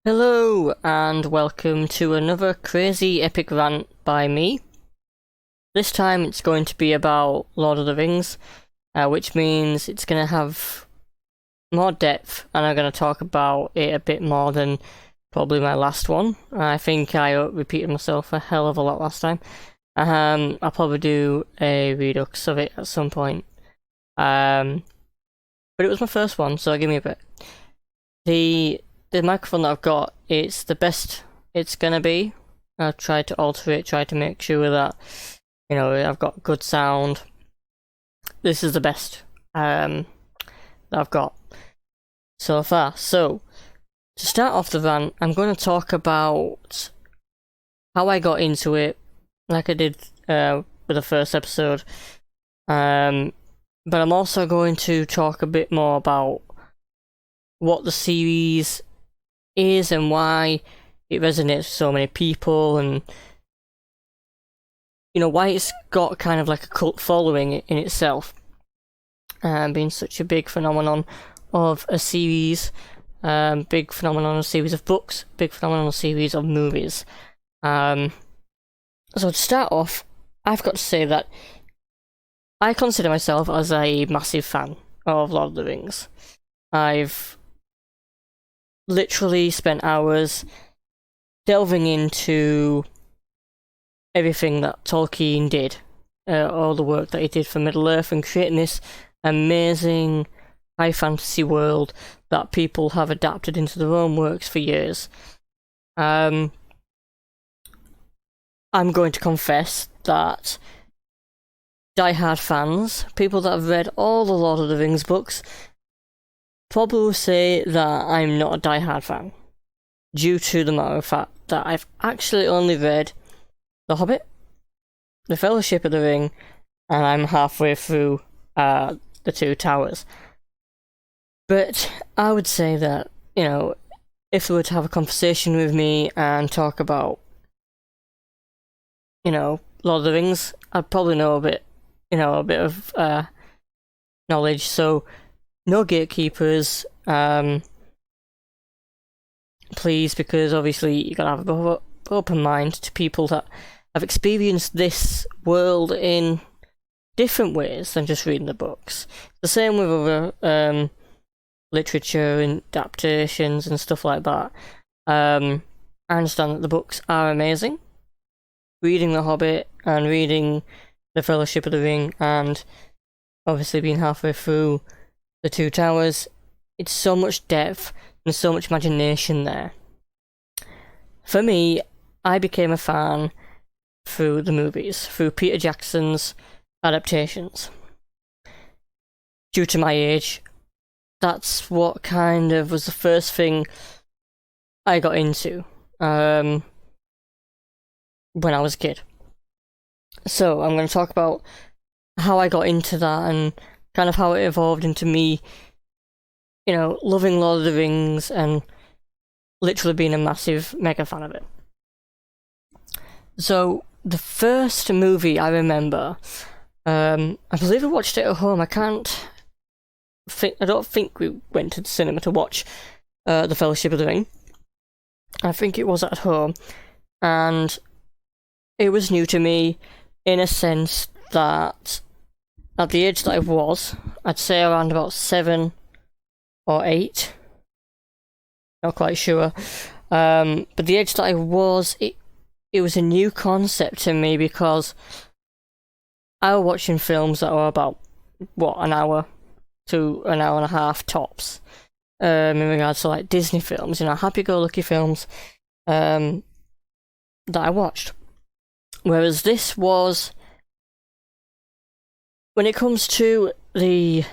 Hello and welcome to another crazy epic rant by me. This time it's going to be about Lord of the Rings, which means it's going to have more depth and I'm going to talk about it a bit more than probably my last one. I think I repeated myself a hell of a lot last time. I'll probably do a redux of it at some point. But it was my first one, so give me a bit. The microphone that I've got, it's the best it's gonna be. I've tried to alter it, tried to make sure that, I've got good sound. This is the best that I've got so far. So, to start off the rant, I'm going to talk about how I got into it, like I did with the first episode. But I'm also going to talk a bit more about what the series is and why it resonates with so many people, and why it's got kind of like a cult following in itself, being such a big phenomenon of a series, big phenomenon of a series of books, big phenomenon of a series of movies. So to start off, I've got to say that I consider myself as a massive fan of Lord of the Rings. I've literally spent hours delving into everything that Tolkien did, all the work that he did for Middle-earth and creating this amazing high fantasy world that people have adapted into their own works for years. I'm going to confess that die-hard fans, people that have read all the Lord of the Rings books, probably will say that I'm not a die-hard fan, due to the matter of fact that I've actually only read The Hobbit, The Fellowship of the Ring, and I'm halfway through The Two Towers. But I would say that, if they were to have a conversation with me and talk about, Lord of the Rings, I'd probably know a bit of knowledge, so no gatekeepers, please, because obviously you gotta have an open mind to people that have experienced this world in different ways than just reading the books. The same with other literature and adaptations and stuff like that. I understand that the books are amazing. Reading The Hobbit and reading The Fellowship of the Ring and obviously being halfway through The Two Towers, it's so much depth and so much imagination there. For me, I became a fan through the movies, through Peter Jackson's adaptations. Due to my age, that's what kind of was the first thing I got into when I was a kid. So I'm going to talk about how I got into that and kind of how it evolved into me, loving Lord of the Rings and literally being a massive mega fan of it. So the first movie I remember, I believe I watched it at home. I don't think we went to the cinema to watch The Fellowship of the Ring. I think it was at home, and it was new to me in a sense that at the age that I was, I'd say around about 7 or 8, not quite sure, but the age that I was, it was a new concept to me because I was watching films that were about, an hour to an hour and a half tops, in regards to like Disney films, happy-go-lucky films that I watched. Whereas this was, when it comes to the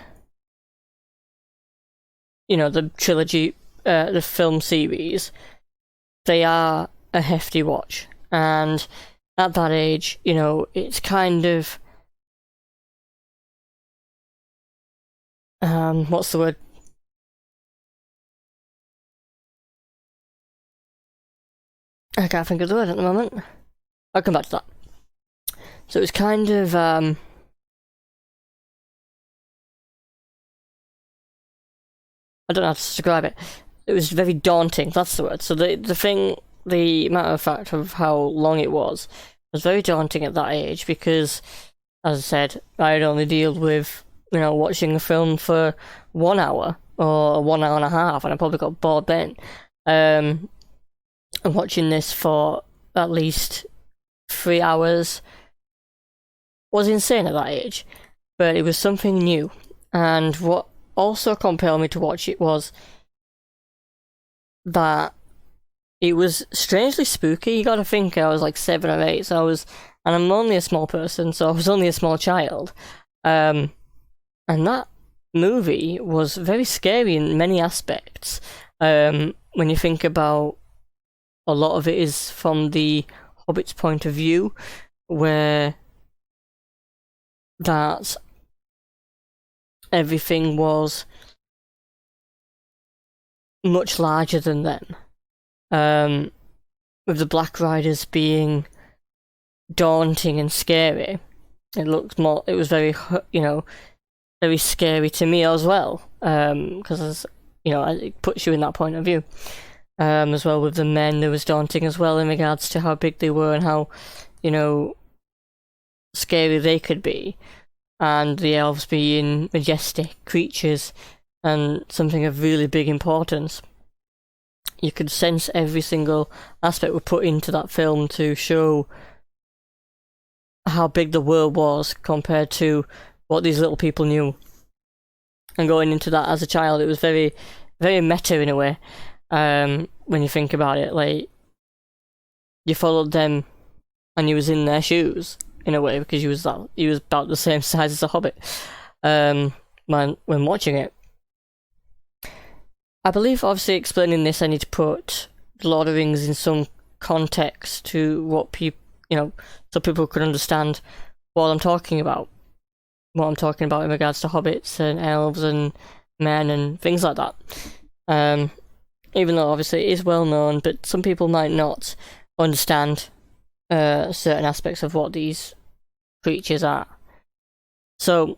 trilogy, the film series, they are a hefty watch. And at that age, it's kind of, what's the word? I can't think of the word at the moment. I'll come back to that. So it's kind of, I don't know how to describe it. it was very daunting. That's the word. So the matter of fact of how long it was very daunting at that age because, as I said, I had only dealt with watching a film for 1 hour or 1 hour and a half, and I probably got bored then. And watching this for at least 3 hours was insane at that age, but it was something new. And what also compelled me to watch it was that it was strangely spooky. You gotta think I was like 7 or 8, and I'm only a small person, so I was only a small child. And that movie was very scary in many aspects. When you think about a lot of it is from the Hobbit's point of view, where that everything was much larger than them. With the Black Riders being daunting and scary, it was very, very scary to me as well. Because, it puts you in that point of view. As well with the men, it was daunting as well in regards to how big they were and how, scary they could be. And the elves being majestic creatures and something of really big importance. You could sense every single aspect were put into that film to show how big the world was compared to what these little people knew. And going into that as a child, it was very, very meta in a way. When you think about it, like you followed them and you was in their shoes in a way because he was about the same size as a hobbit. When watching it, I believe obviously explaining this, I need to put Lord of the Rings in some context to what people, so people could understand what I'm talking about. What I'm talking about in regards to hobbits and elves and men and things like that. Even though obviously it is well known, but some people might not understand certain aspects of what these creatures are. So,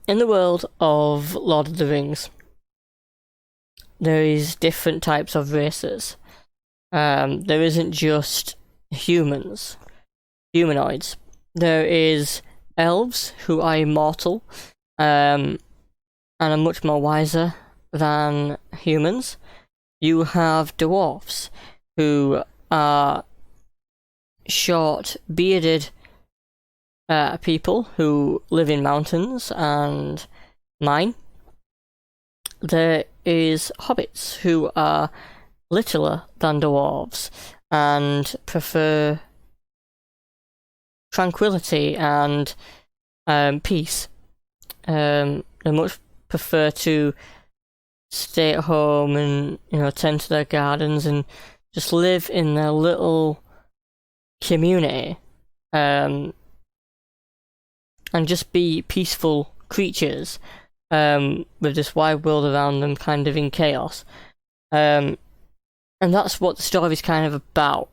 in the world of Lord of the Rings, there is different types of races. There isn't just humanoids. There is elves who are immortal and are much more wiser than humans. You have dwarfs who are short, bearded people who live in mountains and mine. There is hobbits who are littler than dwarves and prefer tranquility and peace. They much prefer to stay at home and tend to their gardens and just live in their little community and just be peaceful creatures with this wide world around them kind of in chaos. And that's what the story's kind of about.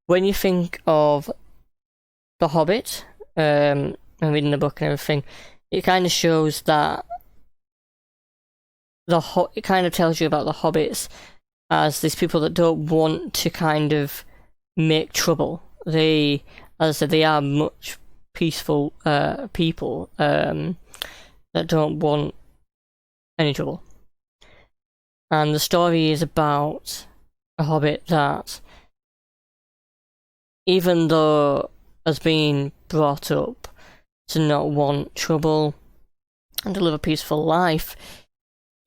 When you think of The Hobbit, and reading the book and everything, it kind of shows that it kind of tells you about the hobbits as these people that don't want to kind of make trouble. They, as I said, they are much peaceful people that don't want any trouble. And the story is about a hobbit that, even though has been brought up to not want trouble and to live a peaceful life,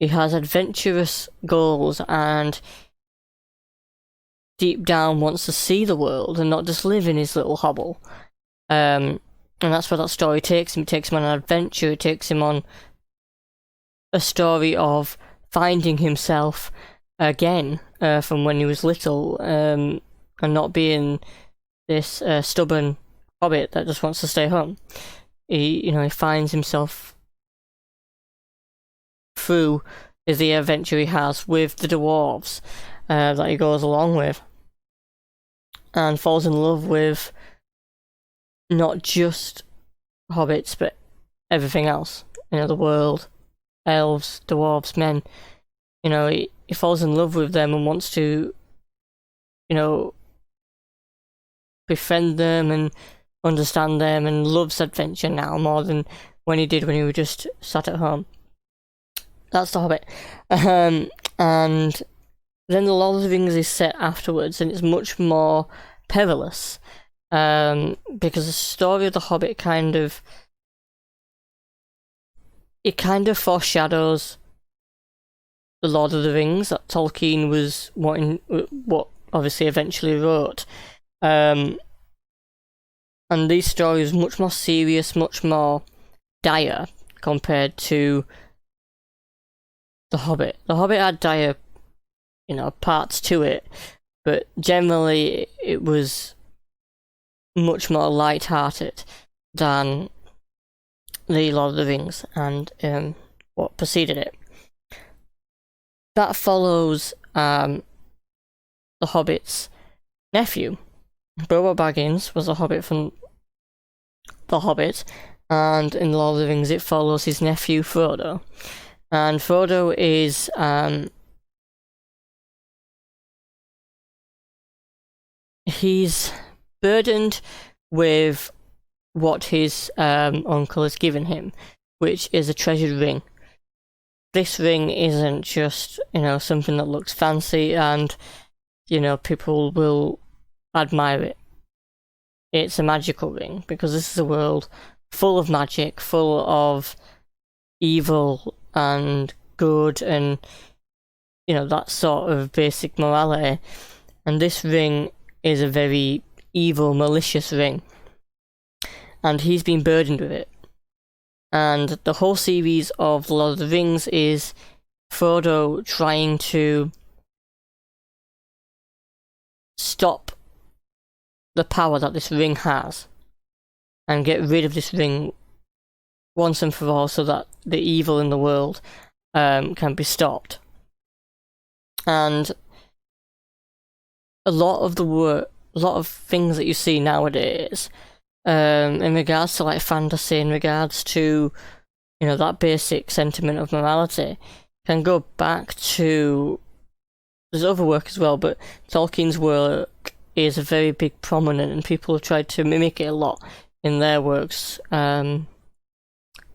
he has adventurous goals and deep down wants to see the world and not just live in his little hovel. And that's where that story takes him. It takes him on an adventure. It takes him on a story of finding himself again from when he was little, and not being this stubborn hobbit that just wants to stay home. He finds himself through the adventure he has with the dwarves that he goes along with, and falls in love with not just hobbits but everything else. The world, elves, dwarves, men. he falls in love with them and wants to, you know, befriend them and understand them, and loves adventure now more than when he did when he was just sat at home. That's the Hobbit. And then the Lord of the Rings is set afterwards, and it's much more perilous, because the story of the Hobbit kind of foreshadows the Lord of the Rings that Tolkien was wanting, what obviously eventually wrote. And these stories are much more serious, much more dire compared to the Hobbit. The Hobbit had dire, parts to it, but generally it was much more light-hearted than the Lord of the Rings and what preceded it. That follows the Hobbit's nephew. Bilbo Baggins was a Hobbit from The Hobbit, and in The Lord of the Rings it follows his nephew Frodo. And Frodo is he's burdened with what his uncle has given him, which is a treasured ring. This ring isn't just, something that looks fancy and, people will admire it. It's a magical ring, because this is a world full of magic, full of evil and good and, that sort of basic morality. And this ring is a very evil, malicious ring. And he's been burdened with it. And the whole series of The Lord of the Rings is Frodo trying to stop the power that this ring has and get rid of this ring once and for all, so that the evil in the world can be stopped. And a lot of things that you see nowadays, in regards to like fantasy, in regards to that basic sentiment of morality, can go back to, there's other work as well, but Tolkien's work is a very big prominent, and people have tried to mimic it a lot in their works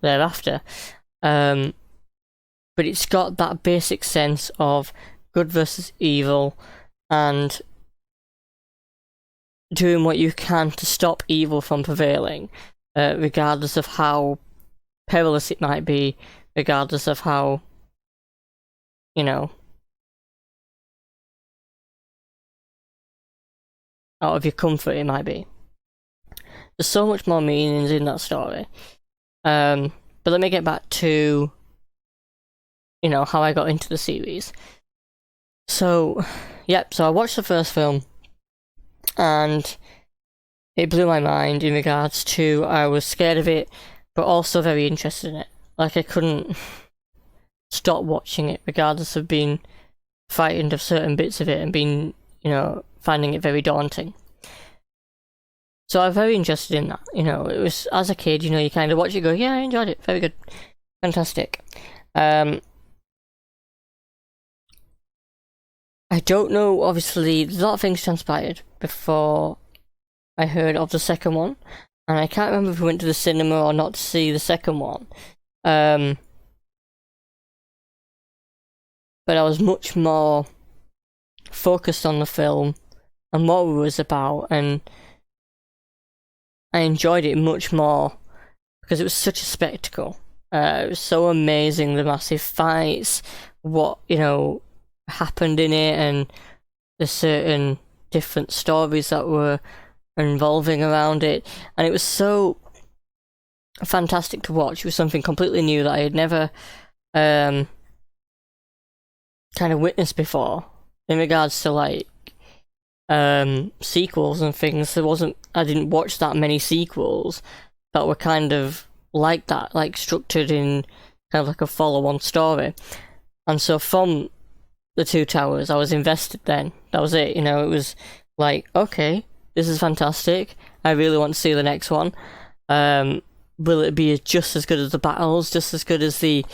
thereafter. But it's got that basic sense of good versus evil, and doing what you can to stop evil from prevailing, regardless of how perilous it might be, regardless of how, out of your comfort it might be. There's so much more meanings in that story. But let me get back to, how I got into the series. So I watched the first film, and it blew my mind in regards to, I was scared of it, but also very interested in it. Like, I couldn't stop watching it, regardless of being frightened of certain bits of it and being, finding it very daunting. So I'm very interested in that. It was, as a kid, you kind of watch it, go, yeah, I enjoyed it, very good, fantastic. I don't know, obviously, a lot of things transpired before I heard of the second one, and I can't remember if we went to the cinema or not to see the second one. But I was much more focused on the film and what it was about, and I enjoyed it much more because it was such a spectacle. It was so amazing, the massive fights, what, happened in it, and the certain different stories that were involving around it, and it was so fantastic to watch. It was something completely new that I had never kind of witnessed before in regards to like sequels and things. I didn't watch that many sequels that were kind of like that, like structured in kind of like a follow-on story. And so from The Two Towers, I was invested then. That was it, it was like, okay, this is fantastic, I really want to see the next one. Will it be just as good as the battles, just as good as the,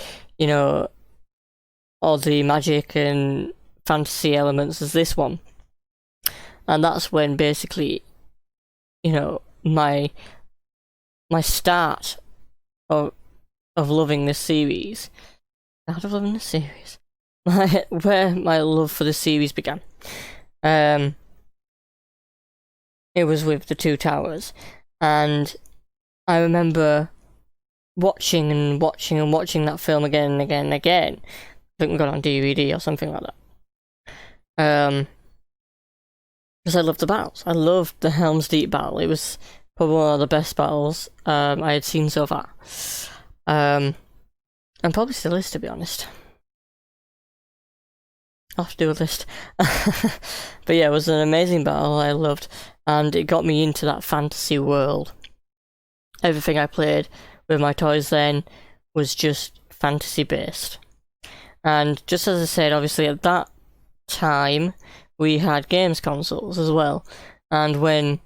all the magic and fantasy elements as this one. And that's when basically, you know, my start of loving this series. Start of loving this series. Where my love for the series began. It was with The Two Towers, and I remember watching that film again and again and again. I think we got it on DVD or something like that. Because I loved the battles. I loved the Helm's Deep battle. It was probably one of the best battles I had seen so far. And probably still is, to be honest. I'll have to do a list. But yeah, it was an amazing battle I loved, and it got me into that fantasy world. Everything I played with my toys then was just fantasy based. And just as I said, obviously at that time we had games consoles as well, and when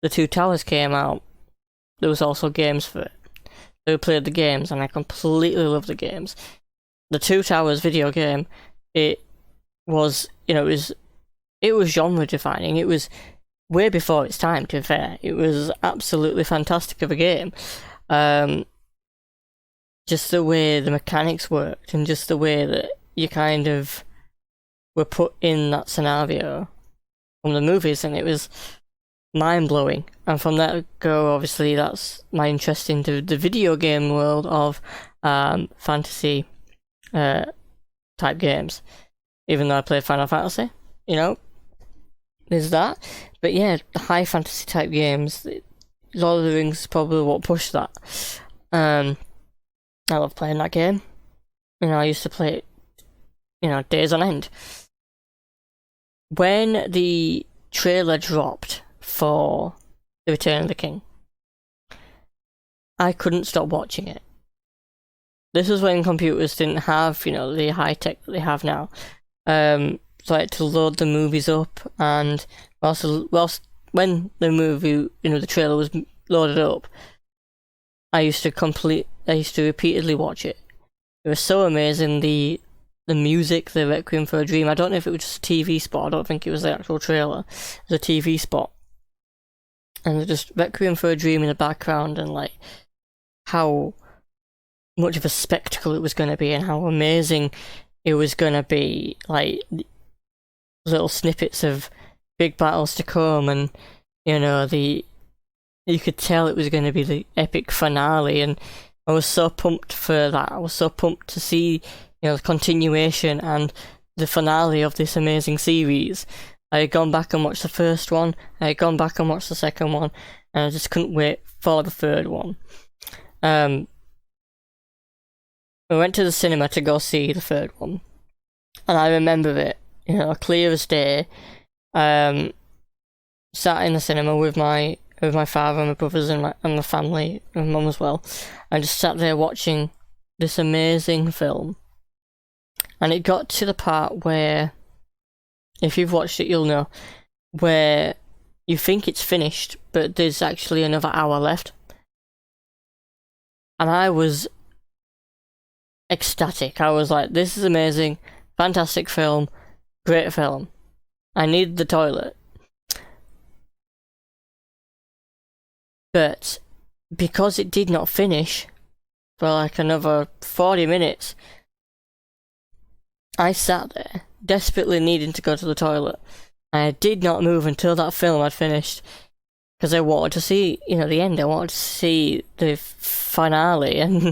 The Two Towers came out, there was also games for it. So we played the games, and I completely loved the games. The Two Towers video game, it was, you know, it was genre defining. It was way before its time, to be fair. It was absolutely fantastic of a game. Just the way the mechanics worked, and just the way that you kind of were put in that scenario from the movies, and it was mind-blowing. And from that go, obviously, that's my interest into the video game world of fantasy type games. Even though I played Final Fantasy, you know, there's that. But yeah, the high fantasy type games, Lord of the Rings is probably what pushed that. I love playing that game. You know, I used to play it, you know, days on end. When the trailer dropped for The Return of the King, I couldn't stop watching it. This was when computers didn't have, you know, the high tech that they have now. So I had to load the movies up, and whilst when the movie, you know, the trailer was loaded up, I used to repeatedly watch it. It was so amazing. The music, the Requiem for a Dream. I don't know if it was just a TV spot. I don't think it was the actual trailer. It was a TV spot, and just Requiem for a Dream in the background, and like how much of a spectacle it was going to be, and how amazing it was going to be. Like little snippets of big battles to come, and you know, you could tell it was going to be the epic finale, and I was so pumped for that. I was so pumped to see, you know, the continuation and the finale of this amazing series. I had gone back and watched the first one, I had gone back and watched the second one, and I just couldn't wait for the third one. We went to the cinema to go see the third one, and I remember it, you know, clear as day. Sat in the cinema with my father and my brothers and the family, and mum as well, and just sat there watching this amazing film. And it got to the part where, if you've watched it, you'll know, where you think it's finished, but there's actually another hour left. And I was ecstatic. I was like, this is amazing, fantastic film, great film. I need the toilet. But because it did not finish for like another 40 minutes, I sat there, desperately needing to go to the toilet. I did not move until that film had finished, because I wanted to see, you know, the end. I wanted to see the finale, and,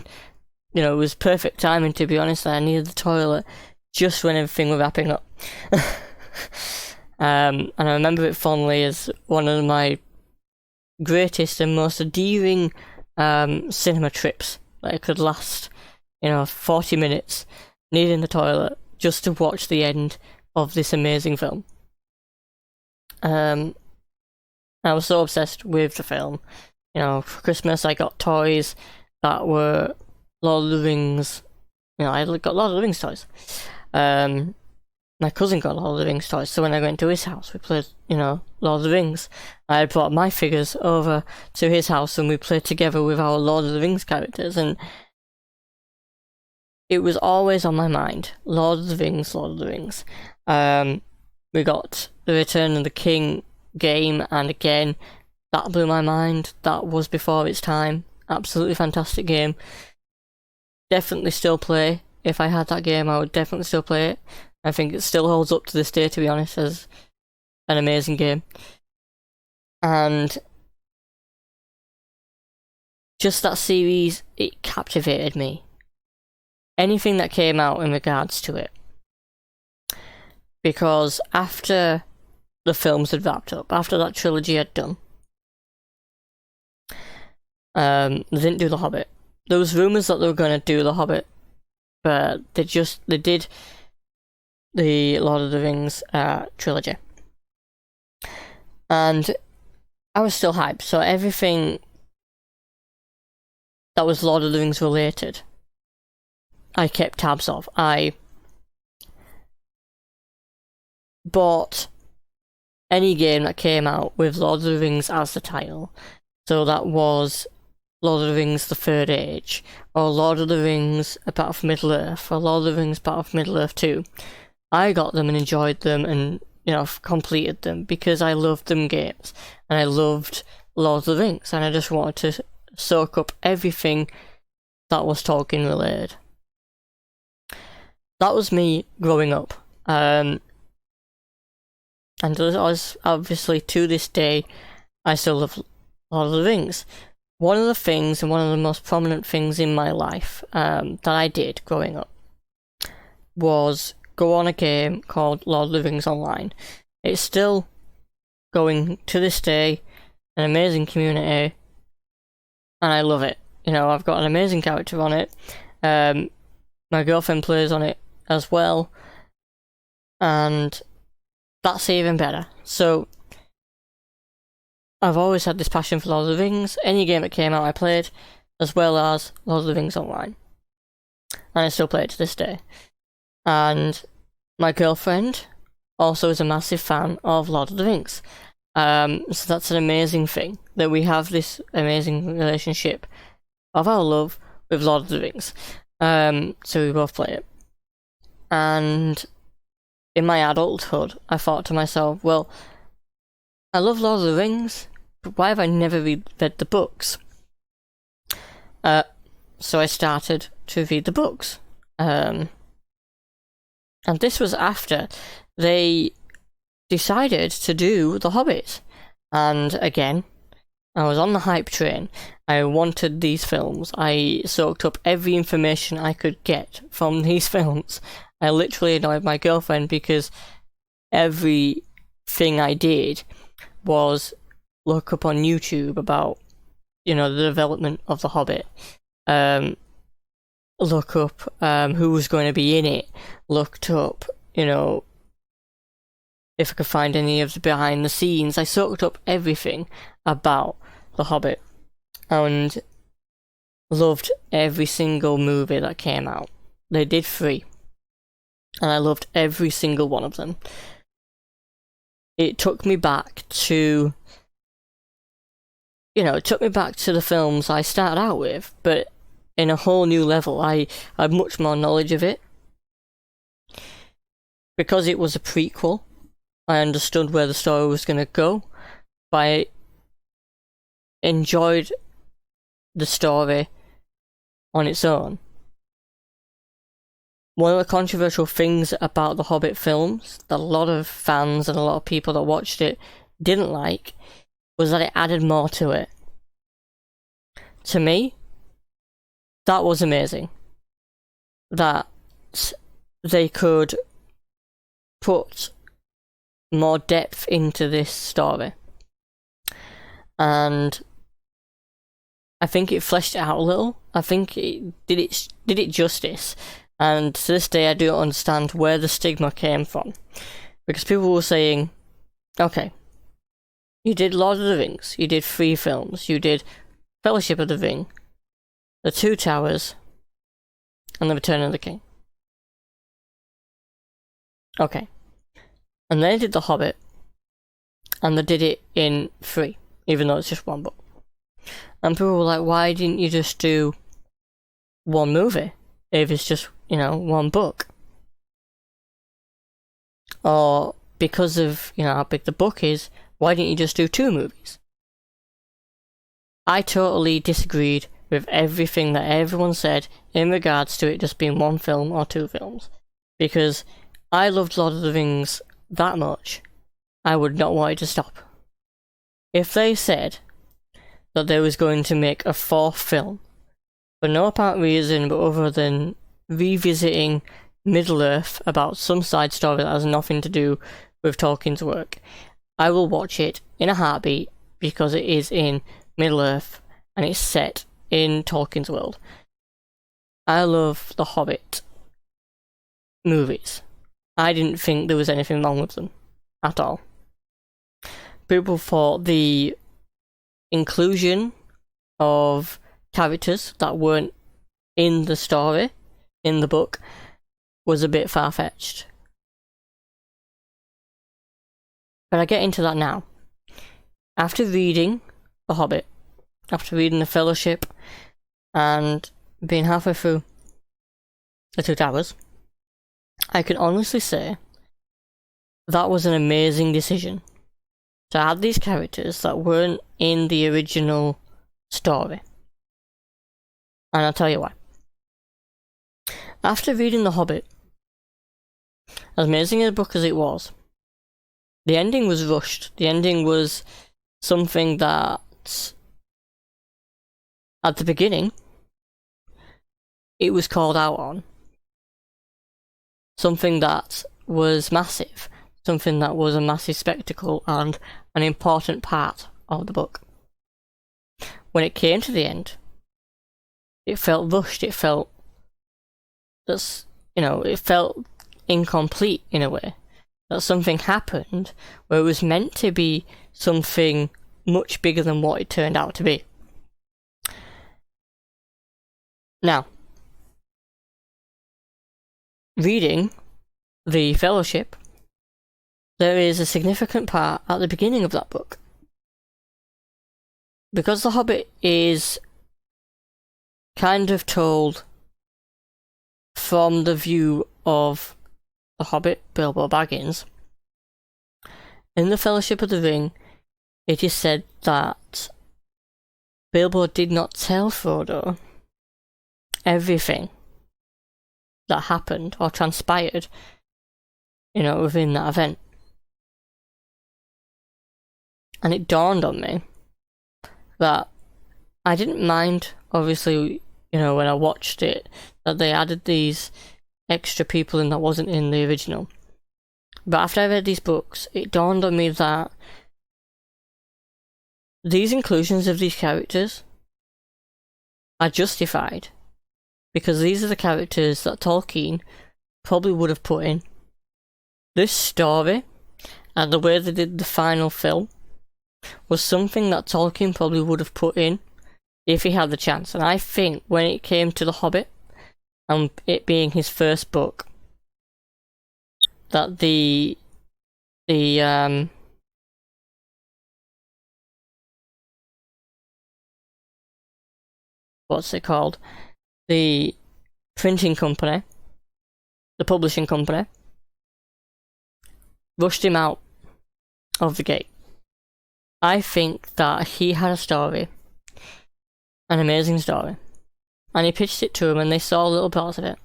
you know, it was perfect timing, to be honest. I needed the toilet just when everything was wrapping up. And I remember it fondly as one of my greatest and most endearing cinema trips. Like, it could last, you know, 40 minutes, needing the toilet just to watch the end of this amazing film. I was so obsessed with the film. You know, for Christmas I got toys that were Lord of the Rings. You know, I got Lord of the Rings toys. My cousin got Lord of the Rings toys, so when I went to his house, we played, you know, Lord of the Rings. I brought my figures over to his house, and we played together with our Lord of the Rings characters, and it was always on my mind. Lord of the Rings, Lord of the Rings. We got the Return of the King game, and again, that blew my mind. That was before its time. Absolutely fantastic game. Definitely still play. If I had that game, I would definitely still play it. I think it still holds up to this day, to be honest, as an amazing game. And just that series, it captivated me. Anything that came out in regards to it. Because after the films had wrapped up, after that trilogy had done, they didn't do The Hobbit. There was rumours that they were going to do The Hobbit, but they did the Lord of the Rings trilogy. And I was still hyped, so everything that was Lord of the Rings related, I kept tabs of. I bought any game that came out with Lord of the Rings as the title. So that was Lord of the Rings The Third Age, or Lord of the Rings Battle for Middle-earth, or Lord of the Rings Battle for Middle-earth 2. I got them and enjoyed them and, completed them because I loved them games. And I loved Lord of the Rings, and I just wanted to soak up everything that was Tolkien related. That was me growing up. And obviously, to this day, I still love Lord of the Rings. One of the things, and one of the most prominent things in my life that I did growing up, was go on a game called Lord of the Rings Online. It's still going to this day, an amazing community, and I love it. I've got an amazing character on it. My girlfriend plays on it as well, and that's even better. So I've always had this passion for Lord of the Rings. Any game that came out I played, as well as Lord of the Rings Online. And I still play it to this day. And my girlfriend also is a massive fan of Lord of the Rings. So that's an amazing thing, that we have this amazing relationship of our love with Lord of the Rings. So we both play it. And in my adulthood, I thought to myself, well, I love Lord of the Rings, but why have I never read the books? So I started to read the books. And this was after they decided to do The Hobbit. And again, I was on the hype train. I wanted these films. I soaked up every information I could get from these films. I literally annoyed my girlfriend because everything I did was look up on YouTube about, the development of The Hobbit. Look up who was going to be in it. Looked up, if I could find any of the behind the scenes. I soaked up everything about The Hobbit and loved every single movie that came out. They did 3. And I loved every single one of them. It took me back to, the films I started out with, but in a whole new level. I had much more knowledge of it. Because it was a prequel, I understood where the story was going to go. I enjoyed the story on its own. One of the controversial things about the Hobbit films that a lot of fans and a lot of people that watched it didn't like was that it added more to it. To me, that was amazing. That they could put more depth into this story. And I think it fleshed it out a little. I think it did it justice. And to this day, I don't understand where the stigma came from. Because people were saying, okay, you did Lord of the Rings, you did 3 films, you did Fellowship of the Ring, The Two Towers, and The Return of the King. Okay. And they did The Hobbit, and they did it in 3, even though it's just 1 book. And people were like, why didn't you just do 1 movie? if it's just, one book. Or because of, how big the book is, why didn't you just do 2 movies? I totally disagreed with everything that everyone said in regards to it just being 1 film or 2 films. Because I loved Lord of the Rings that much, I would not want it to stop. If they said that they was going to make a 4th film, for no apparent reason but other than revisiting Middle-earth about some side story that has nothing to do with Tolkien's work, I will watch it in a heartbeat because it is in Middle-earth and it's set in Tolkien's world. I love the Hobbit movies. I didn't think there was anything wrong with them at all. People thought the inclusion of characters that weren't in the story, in the book, was a bit far-fetched. But I get into that now. After reading The Hobbit, after reading The Fellowship, and being halfway through The Two Towers, I can honestly say that was an amazing decision to add these characters that weren't in the original story. And I'll tell you why. After reading The Hobbit, as amazing a book as it was, the ending was rushed. The ending was something that, at the beginning, it was called out on. Something that was massive. Something that was a massive spectacle and an important part of the book. When it came to the end, it felt rushed. It felt it felt incomplete in a way. That something happened where it was meant to be something much bigger than what it turned out to be. Now, reading The Fellowship, there is a significant part at the beginning of that book. Because The Hobbit is kind of told from the view of the Hobbit, Bilbo Baggins, in The Fellowship of the Ring, it is said that Bilbo did not tell Frodo everything that happened or transpired, within that event. And it dawned on me that I didn't mind, obviously, when I watched it, that they added these extra people in that wasn't in the original. But after I read these books, it dawned on me that these inclusions of these characters are justified because these are the characters that Tolkien probably would have put in. This story and the way they did the final film was something that Tolkien probably would have put in if he had the chance. And I think when it came to The Hobbit, and it being his first book, that the what's it called? The printing company, the publishing company, rushed him out of the gate. I think that he had a story, an amazing story, and he pitched it to him and they saw little parts of it.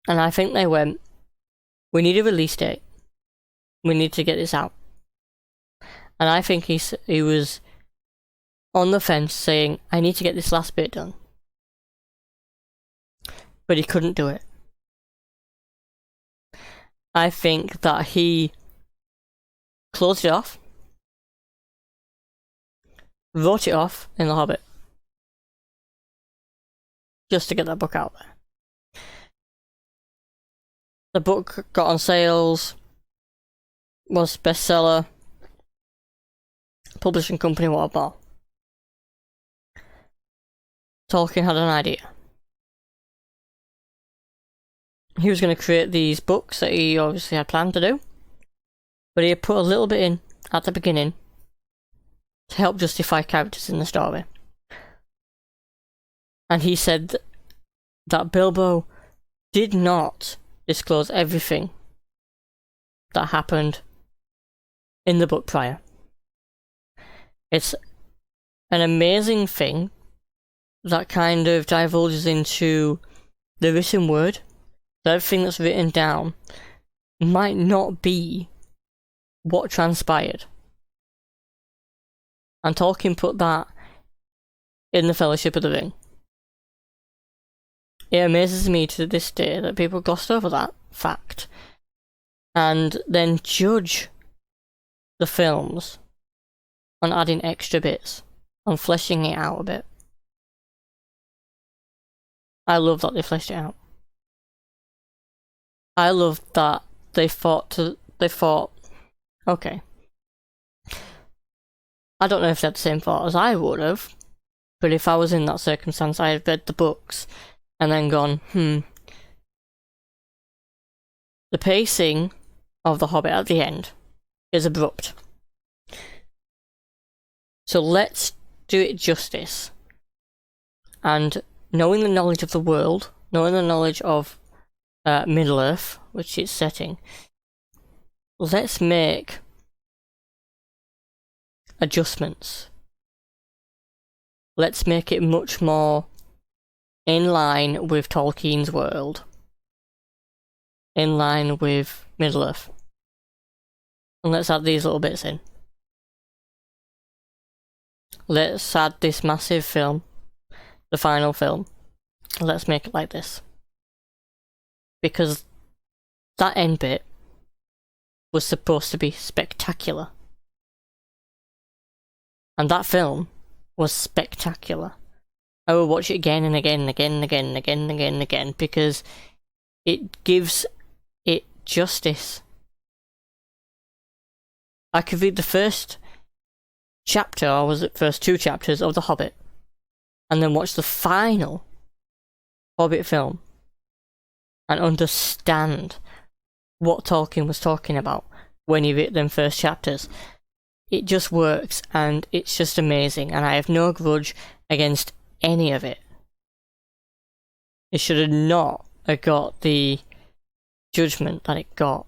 And I think they went, we need a release date. We need to get this out. And I think he was on the fence saying, I need to get this last bit done. But he couldn't do it. I think that he closed it off, wrote it off in The Hobbit, just to get that book out there. The book got on sales, was bestseller, publishing company, what more. Tolkien had an idea. He was going to create these books that he obviously had planned to do, but he had put a little bit in at the beginning to help justify characters in the story. And he said that Bilbo did not disclose everything that happened in the book prior. It's an amazing thing that kind of divulges into the written word. So everything that's written down might not be what transpired. And Tolkien put that in the Fellowship of the Ring. It amazes me to this day that people glossed over that fact and then judge the films on adding extra bits, on fleshing it out a bit. I love that they fleshed it out. I love that they thought, okay. I don't know if they had the same thought as I would have, but if I was in that circumstance, I had read the books and then gone, the pacing of The Hobbit at the end is abrupt. So let's do it justice. And knowing the knowledge of the world, knowing the knowledge of Middle-earth, which it's setting, let's make adjustments. Let's make it much more in line with Tolkien's world, in line with Middle-earth. And let's add these little bits in. Let's add this massive film, the final film. Let's make it like this. Because that end bit was supposed to be spectacular. And that film was spectacular. I will watch it again and again and again and again and again and again and again because it gives it justice. I could read the first chapter, or was it first 2 chapters of The Hobbit, and then watch the final Hobbit film and understand what Tolkien was talking about when he wrote them first chapters. It just works, and it's just amazing, and I have no grudge against any of it. It should have not have got the judgment that it got.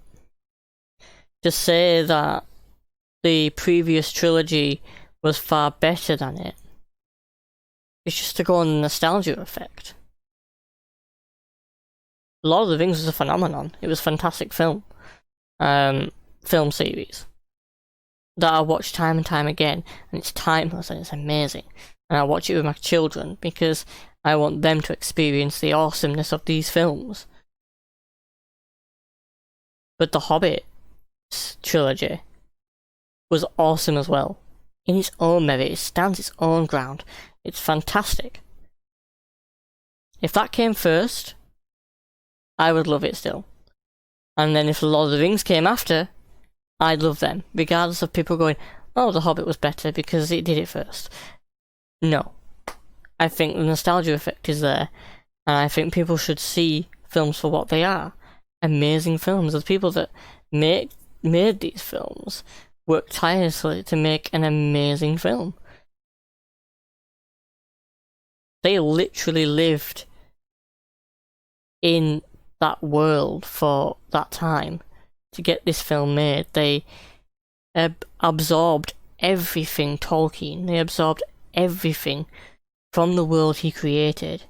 To say that the previous trilogy was far better than it, it's just to go on the nostalgia effect. Lord of the Rings was a phenomenon. It was a fantastic film series that I watch time and time again, and it's timeless and it's amazing. And I watch it with my children because I want them to experience the awesomeness of these films. But the Hobbit trilogy was awesome as well. In its own merit, it stands its own ground. It's fantastic. If that came first, I would love it still. And then if The Lord of the Rings came after, I'd love them, regardless of people going, oh, The Hobbit was better because it did it first. No. I think the nostalgia effect is there, and I think people should see films for what they are. Amazing films. The people that made these films worked tirelessly to make an amazing film. They literally lived in that world for that time to get this film made. They absorbed everything Tolkien. They absorbed everything from the world he created,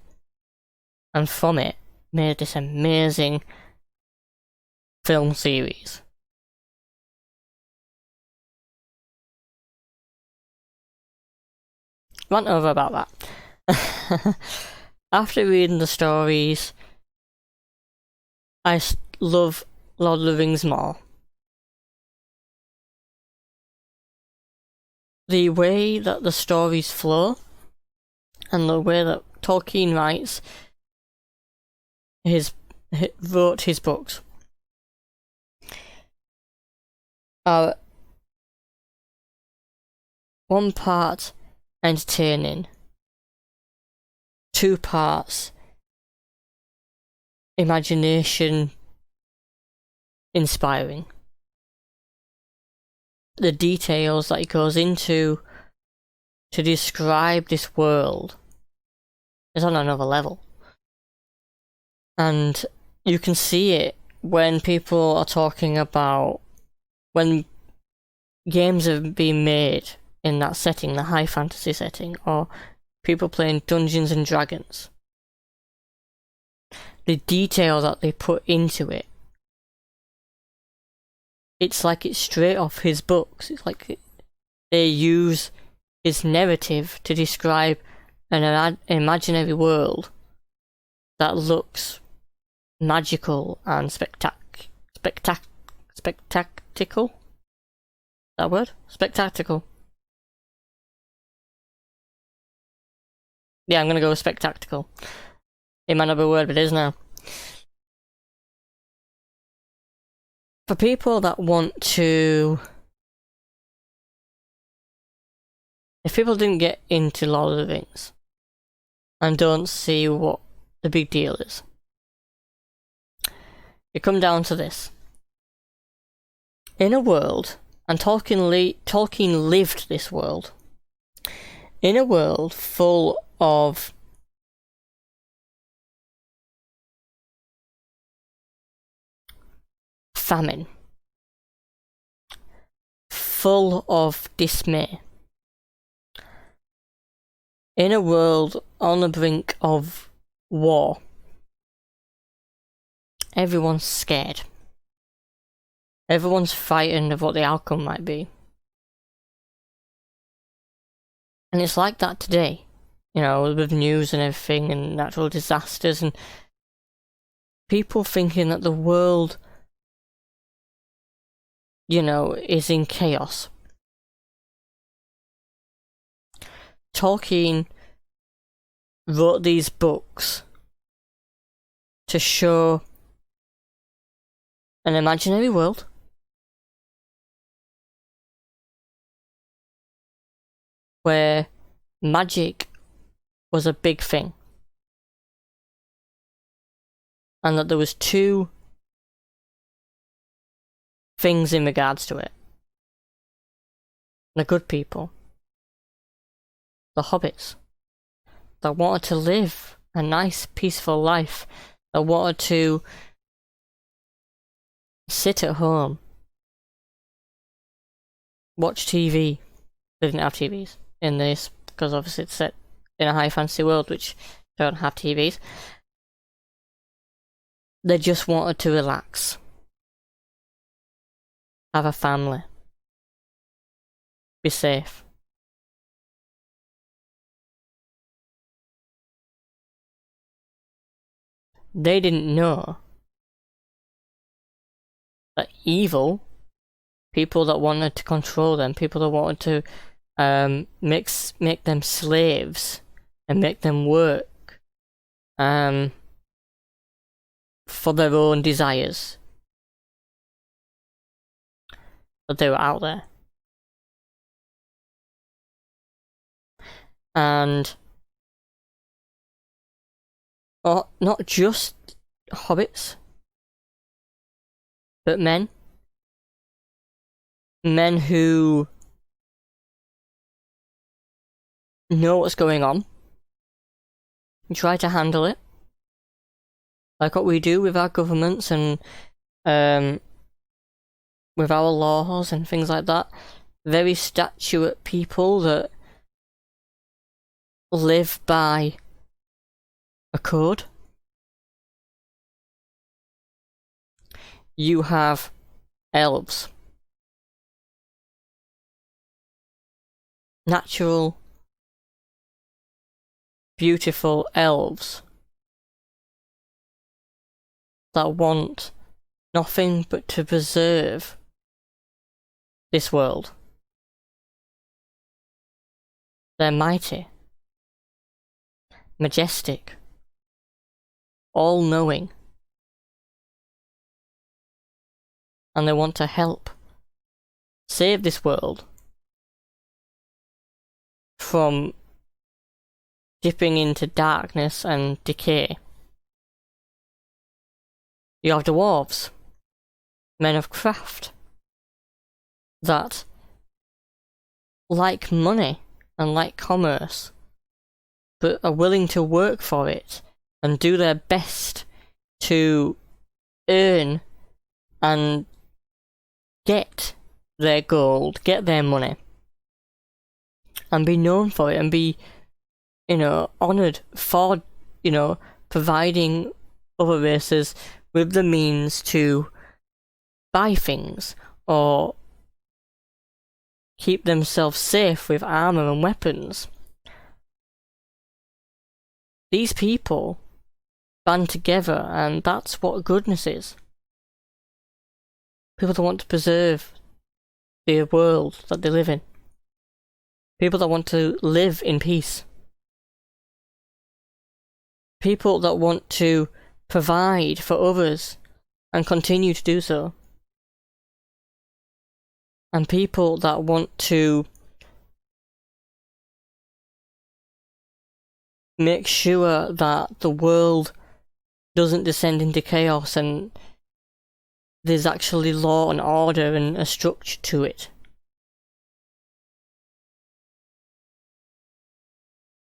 and from it made this amazing film series. Rant over about that. After reading the stories, I love Lord of the Rings more. The way that the stories flow, and the way that Tolkien wrote his books, are 1 part entertaining, 2 parts imagination inspiring. The details that he goes into to describe this world is on another level. And you can see it when people are talking about when games have been made in that setting, the high fantasy setting, or people playing Dungeons and Dragons. The detail that they put into it, it's like it's straight off his books. It's like they use his narrative to describe an imaginary world that looks magical and spectacular. That word? Spectacular. Yeah, I'm gonna go with spectacular. It might not be a word, but it is now. For people that want to... If people didn't get into Lord of the Rings and don't see what the big deal is, it comes down to this. In a world, and Tolkien lived this world, in a world full of famine, full of dismay, in a world on the brink of war, everyone's scared. Everyone's frightened of what the outcome might be. And it's like that today, you know, with news and everything and natural disasters and people thinking that the world, you know, is in chaos. Tolkien wrote these books to show an imaginary world where magic was a big thing, and that there was two things in regards to it. The good people, the hobbits, that wanted to live a nice, peaceful life, that wanted to sit at home, watch TV. They didn't have TVs in this, because obviously it's set in a high fantasy world which don't have TVs. They just wanted to relax, have a family, be safe. They didn't know that evil, people that wanted to control them, people that wanted to make them slaves and make them work for their own desires, but they were out there. And not just hobbits, but men who know what's going on and try to handle it, like what we do with our governments and with our laws and things like that. Very statuate people that live by a code. You have elves, natural, beautiful elves that want nothing but to preserve this world. They're mighty, majestic, all-knowing, and they want to help save this world from dipping into darkness and decay. You have dwarves, men of craft, that like money and like commerce, but are willing to work for it and do their best to earn and get their gold, get their money, and be known for it, and be, honoured for, providing other races with the means to buy things or keep themselves safe with armour and weapons. These people band together, and that's what goodness is. People that want to preserve the world that they live in. People that want to live in peace. People that want to provide for others and continue to do so. And people that want to make sure that the world doesn't descend into chaos and there's actually law and order and a structure to it.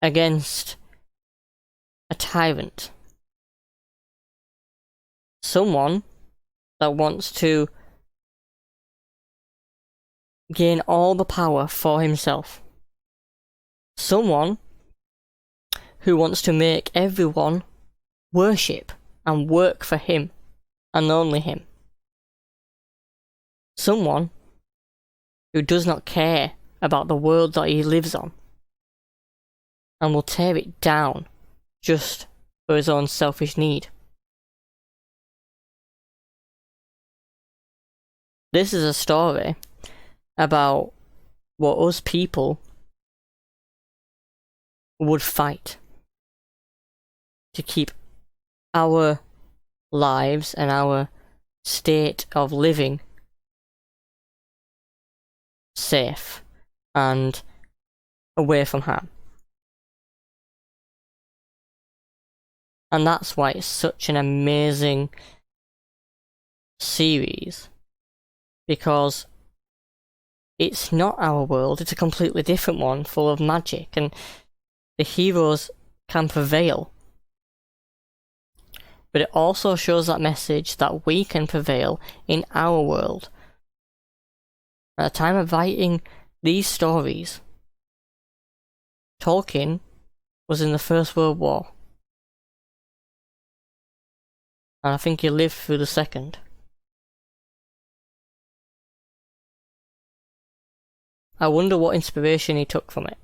Against a tyrant. Someone that wants to gain all the power for himself. Someone who wants to make everyone worship and work for him and only him. Someone who does not care about the world that he lives on and will tear it down just for his own selfish need. This is a story about what us people would fight to keep our lives and our state of living safe and away from harm. And that's why it's such an amazing series, because it's not our world, it's a completely different one full of magic, and the heroes can prevail. But it also shows that message that we can prevail in our world. At the time of writing these stories, Tolkien was in the First World War. And I think he lived through the Second. I wonder what inspiration he took from it.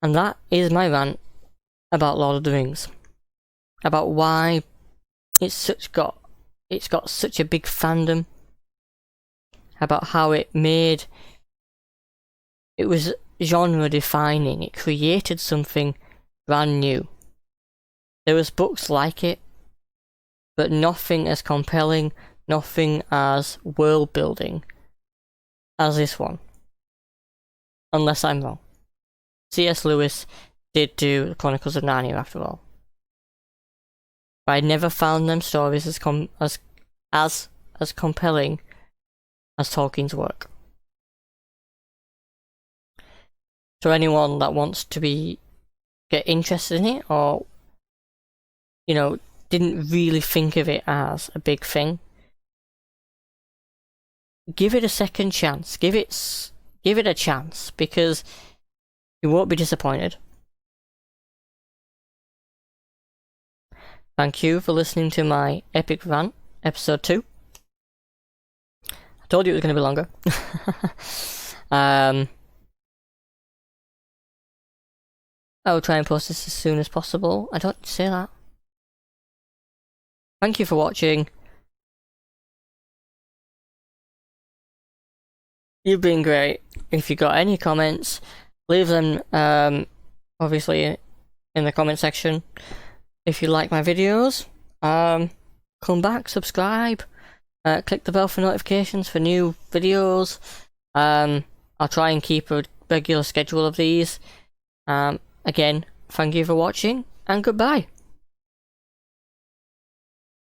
And that is my rant about Lord of the Rings. About why it's got such a big fandom. About how it was genre defining. It created something brand new. There was books like it, but nothing as compelling, nothing as world building as this one. Unless I'm wrong. C.S. Lewis did do the Chronicles of Narnia after all. But I never found them stories as compelling as Tolkien's work. So anyone that wants to get interested in it, or didn't really think of it as a big thing, give it a second chance. Give it a chance, because you won't be disappointed. Thank you for listening to my epic rant, episode 2. I told you it was going to be longer. I will try and post this as soon as possible. I don't say that. Thank you for watching. You've been great. If you got any comments, leave them obviously in the comment section. If you like my videos, come back, subscribe, click the bell for notifications for new videos. I'll try and keep a regular schedule of these. Again, thank you for watching, and goodbye.